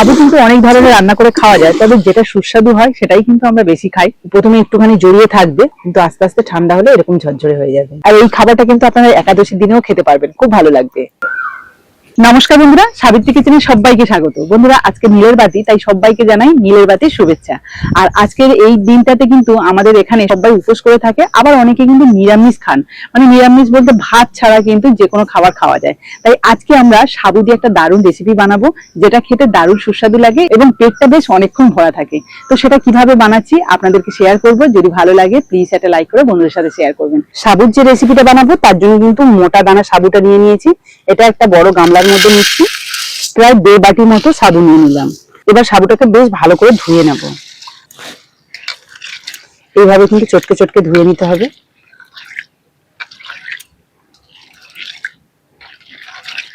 সাবু কিন্তু অনেক ধরনের রান্না করে খাওয়া যায়, তবে যেটা সুস্বাদু হয় সেটাই কিন্তু আমরা বেশি খাই। প্রথমে একটুখানি জড়িয়ে থাকবে, কিন্তু আস্তে আস্তে ঠান্ডা হলে এরকম ঝরঝরে হয়ে যাবে। আর এই খাবারটা কিন্তু আপনারা একাদশীর দিনেও খেতে পারবেন, খুব ভালো লাগবে। নমস্কার বন্ধুরা, সাবিত্রী কিচেনে সবাইকে স্বাগত। বন্ধুরা, আজকে নীলের বাতি, তাই সবাইকে জানাই নীলের বাতির শুভেচ্ছা। আর আজকের এই দিনটাতে কিন্তু আমাদের এখানে সবাই উপোস করে থাকে, আবার অনেকে কিন্তু নিরামিষ খান। মানে নিরামিষ বলতে ভাত ছাড়া কিন্তু যে কোনো খাবার খাওয়া যায়। তাই আজকে আমরা সাবু দিয়ে একটা দারুণ রেসিপি বানাবো, যেটা খেতে দারুণ সুস্বাদু লাগে এবং পেটটা বেশ অনেকক্ষণ ভরা থাকে। তো সেটা কিভাবে বানাচ্ছি আপনাদেরকে শেয়ার করবো। যদি ভালো লাগে প্লিজ একটা লাইক করে বন্ধুদের সাথে শেয়ার করবেন। সাবুর যে রেসিপিটা বানাবো তার জন্য কিন্তু মোটা দানা সাবুটা নিয়ে নিয়েছি। এটা একটা বড় গামলার মধ্যে নিচ্ছি। প্রায় 1.5 বাটির মতো সাবু নিয়ে নিলাম। এবার সাবুটাকে বেশ ভালো করে ধুয়ে নেব। এইভাবে কিন্তু চটকে চটকে ধুয়ে নিতে হবে।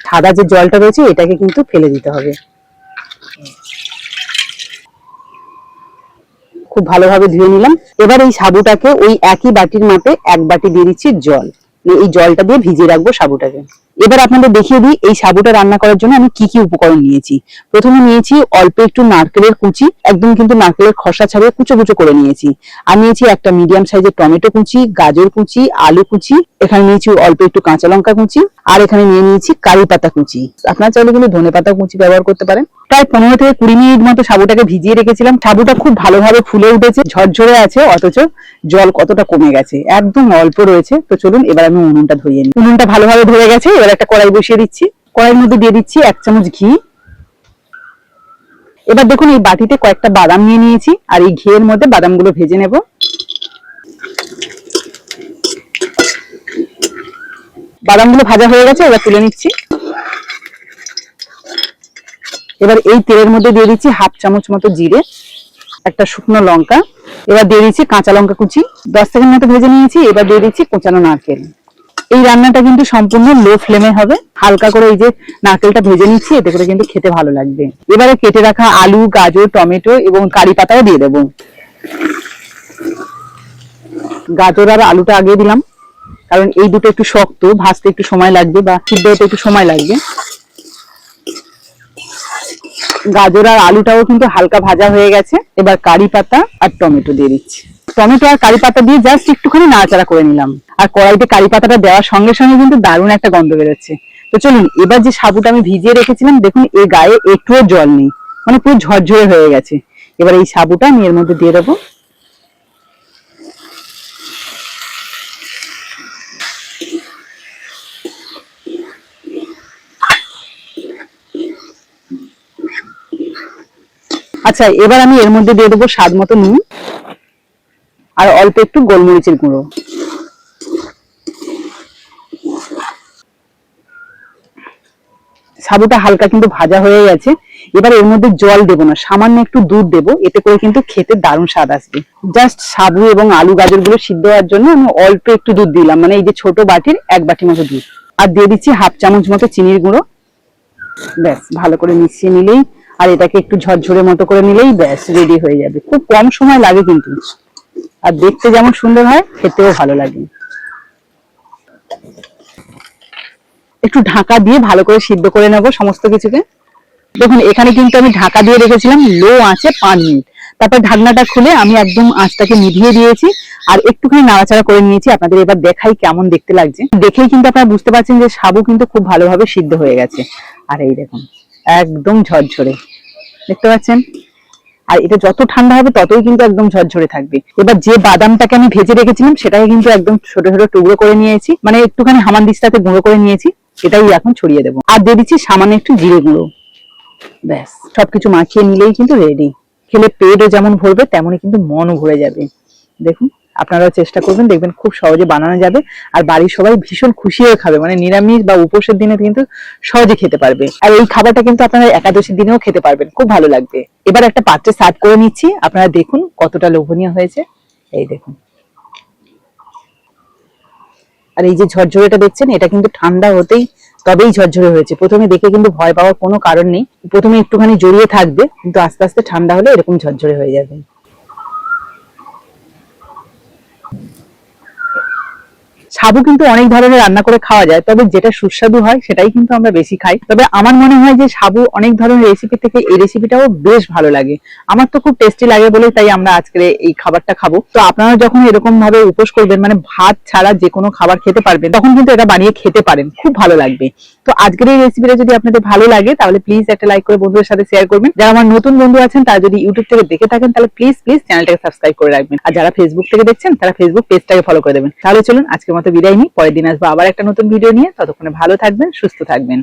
সাদা যে জলটা রয়েছে এটাকে কিন্তু ফেলে দিতে হবে। খুব ভালোভাবে ধুয়ে নিলাম। এবার এই সাবুটাকে ওই একই বাটির মাপে 1 বাটি দিয়ে দিচ্ছি জল। এই জলটা দিয়ে ভিজিয়ে রাখবো সাবুটাকে। এবার আপনাদের দেখিয়ে দিই এই সাবুটা রান্না করার জন্য আমি কি কি উপকরণ নিয়েছি। প্রথমে নিয়েছি অল্প একটু নারকেলের কুচি, একদম কিন্তু নারকেলের খোসা ছাড়িয়ে কুচো কুচো করে নিয়েছি। আর নিয়েছি একটা মিডিয়াম সাইজের টমেটো কুচি, গাজর কুচি, আলু কুচি। এখানে নিয়েছি অল্প একটু কাঁচা লঙ্কা কুচি, আর এখানে নিয়ে নিয়েছি কারি পাতা কুচি। আপনারা চাইলে কিন্তু ধনে পাতা কুচি ব্যবহার করতে পারেন। প্রায় 15 থেকে 20 মিনিট মতো সাবুটাকে ভিজিয়ে রেখেছিলাম। সাবুটা খুব ভালোভাবে ফুলে উঠেছে, ঝরঝরে আছে, অথচ জল কতটা কমে গেছে, একদম অল্প রয়েছে। তো চলুন এবার আমি উনুনটা ধরিয়ে নিই। উনুনটা ভালোভাবে ধরে গেছে। এবার একটা কড়াই বসিয়ে দিচ্ছি। কড়াইয়ের মধ্যে দিয়ে দিচ্ছি 1 চামচ ঘি। এবার দেখুন এই বাটিতে কয়েকটা বাদাম নিয়ে নিয়েছি, আর এই ঘিয়ের মধ্যে বাদামগুলো ভেজে নেব। বাদামগুলো ভাজা হয়ে গেছে, এবার তুলে নিচ্ছি। এবার এই তেলের মধ্যে দিয়ে দিচ্ছি 1/2 চামচ মতো জিরে, একটা শুকনো লঙ্কা। এবার দিয়ে দিচ্ছি কাঁচা লঙ্কা কুচি। 10 সেকেন্ড মতো ভেজে নিয়েছি। এবার দিয়ে দিচ্ছি কোচানো নারকেল। এই রান্নাটা কিন্তু সম্পূর্ণ লো ফ্লেমে হবে। হালকা করে এই যে নারকেলটা ভেজে নিচ্ছি, এতে করে কিন্তু খেতে ভালো লাগবে। এবারে কেটে রাখা আলু, গাজর, টমেটো এবং কারি পাতাও দিয়ে দেবো। গাজর আর আলুটা আগে দিলাম, কারণ এই দুটো একটু শক্ত, ভাজতে একটু সময় লাগবে বা সিদ্ধ হতে একটু সময় লাগবে। গাজর আর আলুটাও কিন্তু হালকা ভাজা হয়ে গেছে। এবার কারি পাতা আর টমেটো দিয়ে দিচ্ছি। টমেটো আর কারি পাতা দিয়ে জাস্ট একটুখানি নাড়াচাড়া করে নিলাম। আর কড়াইতে কারি পাতাটা দেওয়ার সঙ্গে সঙ্গে কিন্তু দারুণ একটা গন্ধ বেরোচ্ছে। তো চলুন এবার যে সাবুটা আমি ভিজিয়ে রেখেছিলাম, দেখুন এর গায়ে একটুও জল নেই, মানে পুরো ঝরঝরে হয়ে গেছে। এবার এই সাবুটা আমি এর মধ্যে দিয়ে দেবো। আচ্ছা, এবার আমি এর মধ্যে দিয়ে দেবো স্বাদ মতো নুন আর অল্প একটু গোলমরিচের গুঁড়ো। সাবুটা হালকা কিন্তু ভাজা হয়ে গেছে। এবার এর মধ্যে জল দেবো না, সামান্য একটু দুধ দেবো, এতে করে কিন্তু খেতে দারুণ স্বাদ আসবে। জাস্ট সাবু এবং আলু গাজর গুলো সিদ্ধ হওয়ার জন্য আমি অল্প একটু দুধ দিলাম, মানে এই যে ছোট বাটির 1 বাটি মতো দুধ। আর দিয়ে দিচ্ছি 1/2 চামচ মতো চিনির গুঁড়ো। ব্যাস ভালো করে মিশিয়ে নিলেই, আর এটাকে একটু ঝরঝরে মতো করে নিলেই ব্যাস রেডি হয়ে যাবে। খুব কম সময় লাগে কিন্তু, আর দেখতে যেমন সুন্দর হয় খেতেও ভালো লাগে। একটু ঢাকা দিয়ে ভালো করে সিদ্ধ করে নেব সমস্ত কিছুকে। দেখুন এখানে কিন্তু আমি ঢাকা দিয়ে রেখেছিলাম লো আঁচে 5 মিনিট। তারপর ঢাকনাটা খুলে আমি একদম আঁচটাকে নিভিয়ে দিয়েছি আর একটুখানি নাড়াচাড়া করে নিয়েছি। আপনাদের এবার দেখাই কেমন দেখতে লাগছে। দেখেই কিন্তু আপনারা বুঝতে পারছেন যে সাবু কিন্তু খুব ভালোভাবে সিদ্ধ হয়ে গেছে। আর এই দেখুন একদম ঝরঝরে, দেখতে পাচ্ছেন। আর এটা যত ঠান্ডা হবে ততই কিন্তু একদম ঝরঝরে থাকবে। এবার যে বাদামটাকে আমি ভেজে রেখেছিলাম সেটাকে কিন্তু একদম ছোট ছোট টুকরো করে নিয়েছি, মানে একটুখানি হামানদিস্তাতে গুঁড়ো করে নিয়েছি। এটাই এখন ছড়িয়ে দেবো। আর দিয়ে দিচ্ছি সামান্য একটু জিরে গুঁড়ো। ব্যাস সবকিছু মাখিয়ে নিলেই কিন্তু রেডি। খেলে পেটও যেমন ভরবে তেমনই কিন্তু মনও ভরে যাবে। দেখুন আপনারাও চেষ্টা করবেন, দেখবেন খুব সহজে বানানো যাবে। আর বাড়ির সবাই ভীষণ খুশি হয়ে খাবে, মানে নিরামিষ বা উপোসের দিনে কিন্তু সহজে খেতে পারবে। আর এই খাবারটা কিন্তু আপনারা একাদশীর দিনেও খেতে পারবেন, খুব ভালো লাগবে। এবার একটা পাত্রে সার্ভ করে নিচ্ছি। আপনারা দেখুন কতটা লোভনীয় হয়েছে। এই দেখুন, আর এই যে ঝরঝরেটা দেখছেন, এটা কিন্তু ঠান্ডা হতেই তবেই ঝরঝরে হয়েছে। প্রথমে দেখে কিন্তু ভয় পাওয়ার কোনো কারণ নেই। প্রথমে একটুখানি জড়িয়ে থাকবে, কিন্তু আস্তে আস্তে ঠান্ডা হলে এরকম ঝরঝরে হয়ে যাবে। সাবু কিন্তু অনেক ধরনের রান্না করে খাওয়া যায়, তবে যেটা সুস্বাদু হয় সেটাই কিন্তু আমরা বেশি খাই। তবে আমার মনে হয় যে সাবু অনেক ধরনের রেসিপি থেকে এই রেসিপিটাও বেশ ভালো লাগে। আমার তো খুব টেস্টি লাগে বলেই তাই আমরা আজকে এই খাবারটা খাবো। তো আপনারা যখন এরকম ভাবে উপোস করবেন, মানে ভাত ছাড়া যে কোনো খাবার খেতে পারবেন, তখন কিন্তু এটা বানিয়ে খেতে পারেন, খুব ভালো লাগবে। তো আজকের এই রেসিপিটা যদি আপনাদের ভালো লাগে তাহলে প্লিজ একটা লাইক করে বন্ধুদের সাথে শেয়ার করবেন। যারা আমার নতুন বন্ধু আছেন তারা যদি ইউটিউব থেকে দেখে থাকেন তাহলে প্লিজ চ্যানেলটাকে সাবস্ক্রাইব করে রাখবেন, আর যারা ফেসবুক থেকে দেখছেন তারা ফেসবুক পেজটাকে ফলো করে দেবেন। তাহলে চলুন আজকের মতো বিদায় নিই, পরের দিন আসবো আবার একটা নতুন ভিডিও নিয়ে। ততক্ষণে ভালো থাকবেন, সুস্থ থাকবেন।